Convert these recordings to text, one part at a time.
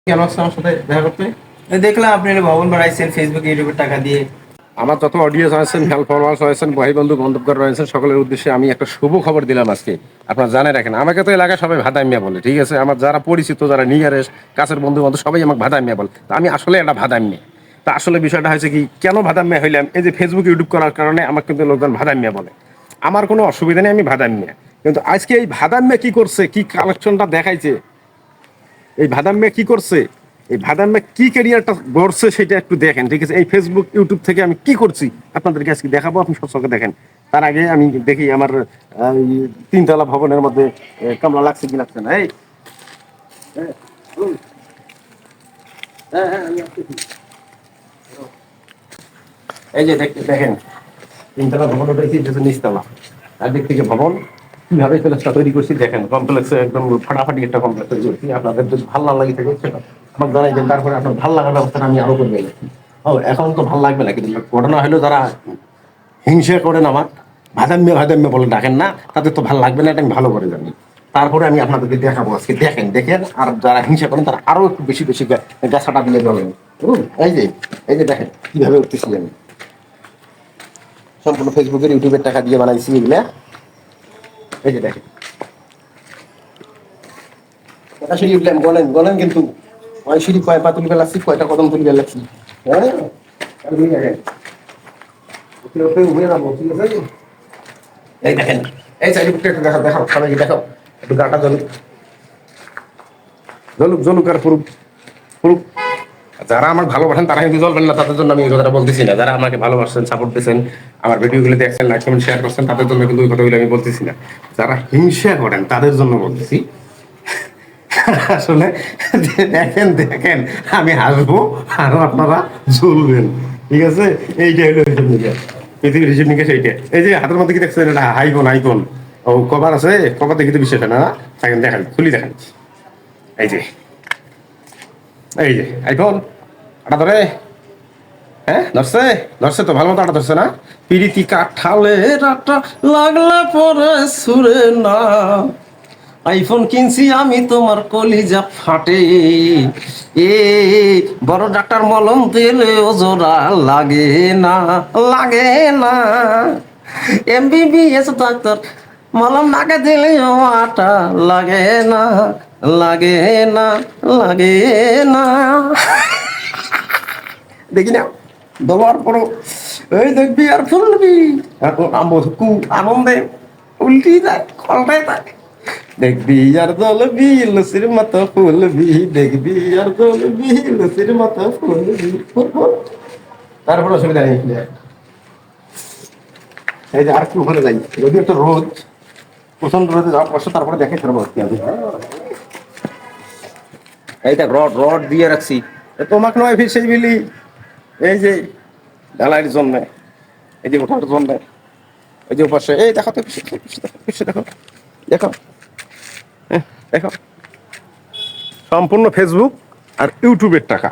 কেন আসছে আমার সাথে দেখা করতে? দেখলাম আপনি একটা ভবন বানাইছেন ফেসবুক ইউটিউবের টাকা দিয়ে। আমার যত অডিয়েন্স আছেন, হেল্প ফলোয়ার্স হয়েছেন, ভাই বন্ধু বান্ধবগণ রয়েছেন, সকলের উদ্দেশ্যে আমি একটা শুভ খবর দিলাম আজকে। আপনারা জানে রাখেন, আমাকে তো এলাকায় সবাই ভাদাই মিয়া বলে, ঠিক আছে? আমার যারা পরিচিত, যারা নিয়ারেস্ট কাছের বন্ধু বান্ধব সবাই আমাকে ভাদাই মিয়া বলে। তা আমি আসলে একটা ভাদাই মিয়া। তা আসলে বিষয়টা হয়েছে কি, কেন ভাদাই মিয়া হইলাম? এই যে ফেসবুক ইউটিউব করার কারণে আমাকে কিন্তু লোকজন ভাদাই মিয়া বলে। আমার কোনো অসুবিধা নেই, আমি ভাদাই মিয়া। কিন্তু আজকে এই ভাদাই মিয়া কি করছে, কি কালেকশনটা দেখাইছে, এই ভাদাম্মে কি করছে, এই ভাদাম্মে কি ক্যারিয়ারটা গড়ছে সেটা একটু দেখেন, ঠিক আছে? এই ফেসবুক ইউটিউব থেকে আমি কি করছি আপনাদেরকে আজকে দেখাবো, আপনি সচকে দেখেন। তার আগে আমি দেখি আমার এই তিনতলা ভবনের মধ্যে কামলা লাগছে কি লাগছে না। এই হ্যাঁ, আমি আসতেছি। এই যে দেখেন, তিনতলা ভবন উঠেছি, এটা হচ্ছে নিচতলা। একদিক থেকে ভবন কিভাবে কমপ্লেক্সটা তৈরি করছি দেখেন। কমপ্লেক্সে একদম ফাটাফাটি একটা কমপ্লেক্স তৈরি করছি। আপনাদের যদি ভালো না লাগে থাকে সেটা আমার জানাইবেন, তারপরে আপনার ভালো লাগার ব্যবস্থাটা আমি আরো করবো। ও এখন তো ভালো লাগবে না, কিন্তু ঘটনা হলো যারা হিংসা করেন আমার, ভাদাম্যে বলে ডাকেন না, তাদের তো ভালো লাগবে না, এটা আমি ভালো করে জানি। তারপরে আমি আপনাদেরকে দেখাবো আজকে, দেখেন দেখেন। আর যারা হিংসা করেন তারা আরো একটু বেশি বেশি গাছাটা দিলে বলেন। এই যে এই যে দেখেন কিভাবে উঠতেছি আমি, সম্পূর্ণ ফেসবুকের ইউটিউবের টাকা দিয়ে বানাইছি এগুলা। এই যে দেখেন, কথা সিঁড়ি উঠলাম, বলেন বলেন, কিন্তু কয় সিঁড়ি কয় পা তুলবে লাগছি, কয়টা কদম তুলবে লাগছি, হ্যাঁ? উঠে যাবো, ঠিক আছে? এই দেখেন, এই চারিদিকটা একটু দেখাও, দেখাও সবাইকে দেখাও, একটু গাটা জ্বলুক, জ্বলুক জ্বলুক আর পুরুক পুরুক। যারা আমার ভালোবাসেন তারা কিন্তু জ্বলবেন না, তাদের জন্য আমি এই কথাটা বলতেছি না। যারা আমাকে ভালোবাসছেন, সাপোর্ট দিচ্ছেন, আমার ভিডিওগুলো দেখছেন, লাইক কমেন্ট শেয়ার করছেন, তাদের জন্য কিন্তু ওই কথাগুলো আমি বলতেছি না। যারা হিংসা করেন তাদের জন্য বলতেছি। আসলে দেখেন দেখেন, আমি হাসবো আর আপনারা জ্বলবেন, ঠিক আছে? এইটা হলো হিসেব নিকেশ, পৃথিবীর হিসেব নিকেশ এইটা। এই যে হাতের মধ্যে কি দেখছেন, এটা আইফোন। আইফোন ও কভার আছে, কভার দেখি তো বিশ্বাস হয় না। থাকেন দেখান, খুলি দেখান। এই যে এই যে আইফোন, আটা ধরে, হ্যাঁ ধরছে, ধরছে তো ভালো মতো আটা ধরছে না? পিরিতি কাঠালের আটা লাগলে পরে সুরে না, আইফোন কিনছি আমি তোমার কলিজা ফাটে, এ বড় ডাক্তার মলম দিলে ও জোড়া লাগে না, লাগে না, এমবিবিএস ডাক্তার মলম নাকে দিলে ও আটা লাগে না, লাগে না, লাগে না। দেখি না দোয়ার পরও এই দেখবি আর ফুলবি, এখন আনন্দে উল্টি যায়, কলটায় যায়। দেখবি আর জ্বলবি লুচির মতো ফুলবি, দেখবি আর জ্বলবি লুচির মতো ফুলবি। তারপর অসুবিধা নেই। এই যে আর একটু ওখানে যাই, যদি একটা রোদ, প্রচন্ড রোদে যাওয়ার পর তারপরে দেখে ফেরবো কি আমি। এই দেখ রড রড দিয়ে রাখছি, তোমাকে নয় ফির সেই বিলি। এই যে ঢালাইয়ের জন্য, এই যে ওঠার জন্য, এই যে পাশে, এই দেখো তো পিছিয়ে দেখো, দেখো, দেখো সম্পূর্ণ ফেসবুক আর ইউটিউবের টাকা।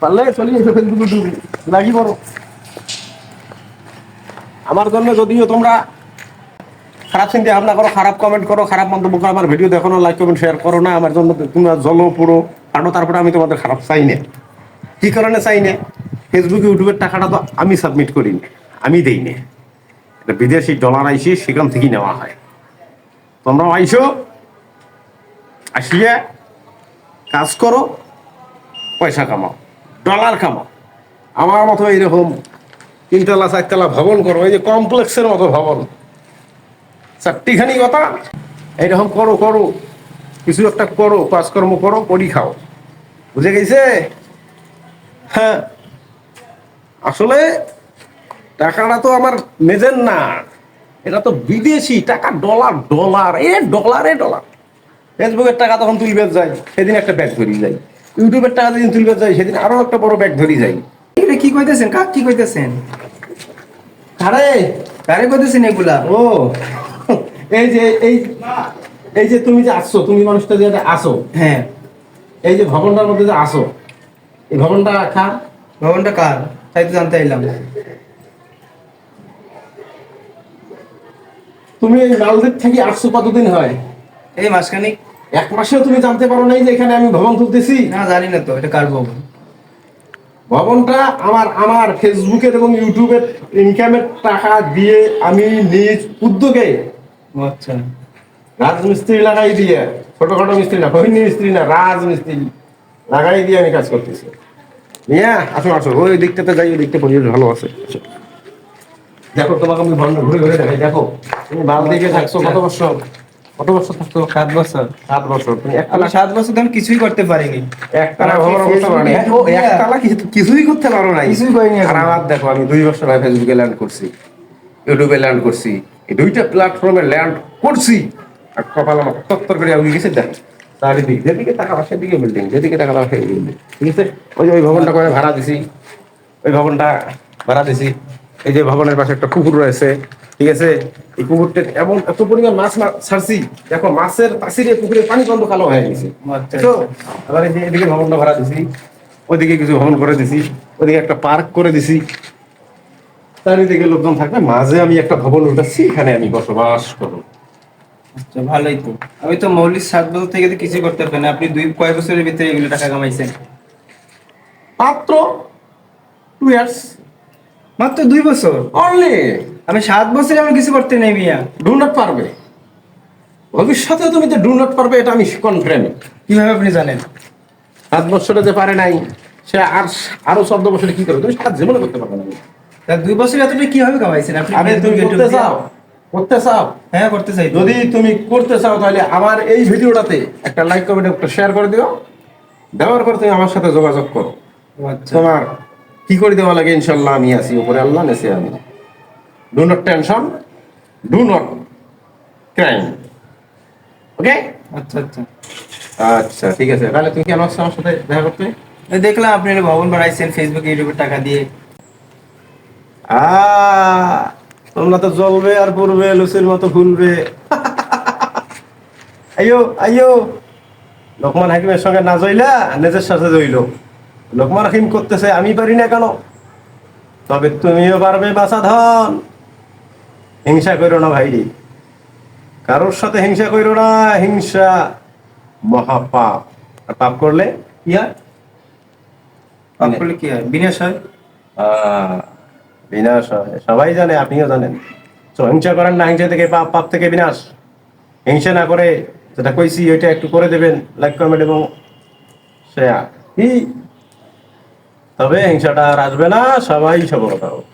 পারলে চলি ফেসবুক ইউটিউব লাগি বড় আমার জন্য। যদিও তোমরা খারাপ চিন্তা ভাবনা করো, খারাপ কমেন্ট করো, খারাপ মন্তব্য করো, আমার ভিডিও দেখো না, লাইক কমেন্ট শেয়ার করো না, আমার জন্য তোমরা জলো পুরো কাটো, তারপরে আমি তোমাদের খারাপ চাই না। কি কারণে চাই না? ফেসবুক ইউটিউবের টাকাটা তো আমি সাবমিট করি না, আমি দেই না, এটা বিদেশি ডলার আইসি সেখান থেকেই নেওয়া হয়। তোমরাও আইসো, আসিয়া কাজ করো, পয়সা কামাও, ডলার কামাও। আমার মতো এইরকম তিনতলা চারতলা ভবন করো, এই যে কমপ্লেক্সের মতো ভবন, চারটিখানি কথা এইরকম করো, করো কিছু একটা করো, কাজকর্ম করো, করি খাও, বুঝে গেছে? হ্যাঁ, আসলে টাকাটা তো আমার নিজের না, এটা তো বিদেশি টাকা, ডলার ডলার, এ ডলারে ডলার। ফেসবুকের টাকা তখন তুলবে যাই, সেদিন একটা ব্যাগ ধরি যাই। ইউটিউবের টাকা যেদিন তুলবে যাই, সেদিন আরো একটা বড় ব্যাগ ধরি যাই। এটা কি কইতেছেন, কাক কি কইতেছেন? আরে কারে কইতেছেন এগুলা? ও এই যে এই এই যে তুমি যে আসছো, তুমি মানুষটা যে আসো, হ্যাঁ, এই যে ভবনটার মধ্যে যে আসো, এই ভবনটা কার? ভবনটা কার তাই তো জানতে এলাম। তুমি এই মালদ্বীপ থেকে আসছো কতদিন হয়? এই মাসখানিক। এক মাসেও তুমি জানতে পারো নাই যে এখানে আমি ভবন তুলতেছি? না জানি না তো এটা কার ভবন। ভবনটা আমার ফেসবুকের এবং ইউটিউবের ইনকামের টাকা দিয়ে আমি নিজ উদ্যোগে ও আচ্ছা। রাজমিস্ত্রি লাগাই দিয়ে, ছোটখাটো মিস্ত্রি না, ফহিনী মিস্ত্রি না, রাজমিস্ত্রি লাগাই দিয়ে আমি কাজ করতেছি। নিয়ে আসো আসো, ওই দিকটাতে যাই, ওই দিকটা পরিবেশ ভালো আছে। আসো। দেখো তোমাকে আমি ভবনটা ঘুরে ঘুরে দেখাই। দেখো তুমি বালদিকে থাকছো কত বছর? কত বছর থাকছো? 7 বছর। 7 বছর। তুমি আমি 7 বছর ধরে কিছুই করতে পারিনি। একতলা ভবন করতে পারো না। ও একতলা কিছুই করতে পারো না। কিছুই করিনি আর এখনো। আমার দেখো, আমি 2 বছর আগে ফেসবুকে ল্যান্ড করছি, ইউটিউবে ল্যান্ড করছি, এই দুইটা প্ল্যাটফর্মে ল্যান্ড করছি। আর কপাল আমার তত্তর করে উঠে গেছে। দেখো চারিদিক, যেদিকে টাকা সেদিকে বিল্ডিং, যেদিকে টাকা সেই বিল্ডিং। ঠিক আছে, ওই যে ওই ভবনটা করে ভাড়া দিছি, ওই ভবনটা ভাড়া দিছি। এই যে ভবনের পাশে একটা পুকুর রয়েছে, ঠিক আছে, এই পুকুরটা এমন এত পরিমাণ মাছ ছাড়ছি, দেখো মাছের তাসিরে পুকুরে পানি বন্ধ কালো হয়ে গেছে। আচ্ছা, তো আবার এই যে এদিকে ভবনটা ভাড়া দিছি, ওইদিকে কিছু ভবন করে দিছি, ওইদিকে একটা পার্ক করে দিছি। চারিদিকে লোকজন থাকবে, মাঝে আমি একটা ভবন উঠাচ্ছি, এখানে আমি বসবাস করবো। আচ্ছা ভালোই তো। আমি তো মৌলিক 7 বছর থেকে তো কিছুই করতে পারি না। আপনি কয় বছরের ভিতরে এগুলো টাকা কামাইছেন? মাত্র 2 ইয়ার্স মাত্র 2 বছর। অনলি। আমি 7 বছরে আমি কিছু করতে নেই মিয়া। ডু নট পারবে, ভবিষ্যতে তুমি যে ডু নট পারবে এটা আমি কনফিডেন্ট। কিভাবে আপনি জানেন? 7 বছরে যে পারে নাই, সে আরো 14 বছরে কি করবে? তুমি সারা জীবনে করতে পারবে না। তা 2 বছরে এতটা কিভাবে কামাইছেন আপনি? আরে তুমি করতে চাও, করতে চাও? হ্যাঁ করতে চাই তো। যদি তুমি করতে চাও তাহলে আমার এই ভিডিওটাতে একটা লাইক কমেন্ট একটা শেয়ার করে দিও। দেওয়ার পর তুমি আমার সাথে যোগাযোগ করো। ও আচ্ছা। তোমার কি করে দেওয়া লাগে ইনশাল্লাহ আমি আছি, উপরে আল্লাহ নেছে আমি। Do not tension, do not crime. Okay, আচ্ছা আচ্ছা। আচ্ছা ঠিক আছে। তাহলে তুমি কেন আসছো আমার সাথে দেখা করতে? এই দেখলাম আপনি একটা ভবন বানাইছেন ফেসবুক ইউটিউবের টাকা দিয়ে। তোমরা তো জ্বলবে আর পড়বে, লুচির মতো ফুলবে। আইয়ো আইয়ো, লোকমান হাকিমের সঙ্গে না জইলা নিজের সাথে জইল। লোকমান হাকিম করতেছে, আমি পারি না কেন? তবে তুমিও পারবে বাছা ধন। হিংসা করো না ভাইরি, কারোর সাথে হিংসা করো না। হিংসা মহাপাপ। আর পাপ করলে কি হয়? পাপ করলে কি হয়? বিনাশ হয়। বিনাশ হয়, সবাই জানে, আপনিও জানেন। তো হিংসা করেন না, হিংসা থেকে পাপ, পাপ থেকে বিনাশ। হিংসা না করে যেটা কইছি ওইটা একটু করে দেবেন, লাইক কমেন্ট এবং শেয়ার। তবে হিংসাটা আর আসবে না, সবাই সফলতা হবে।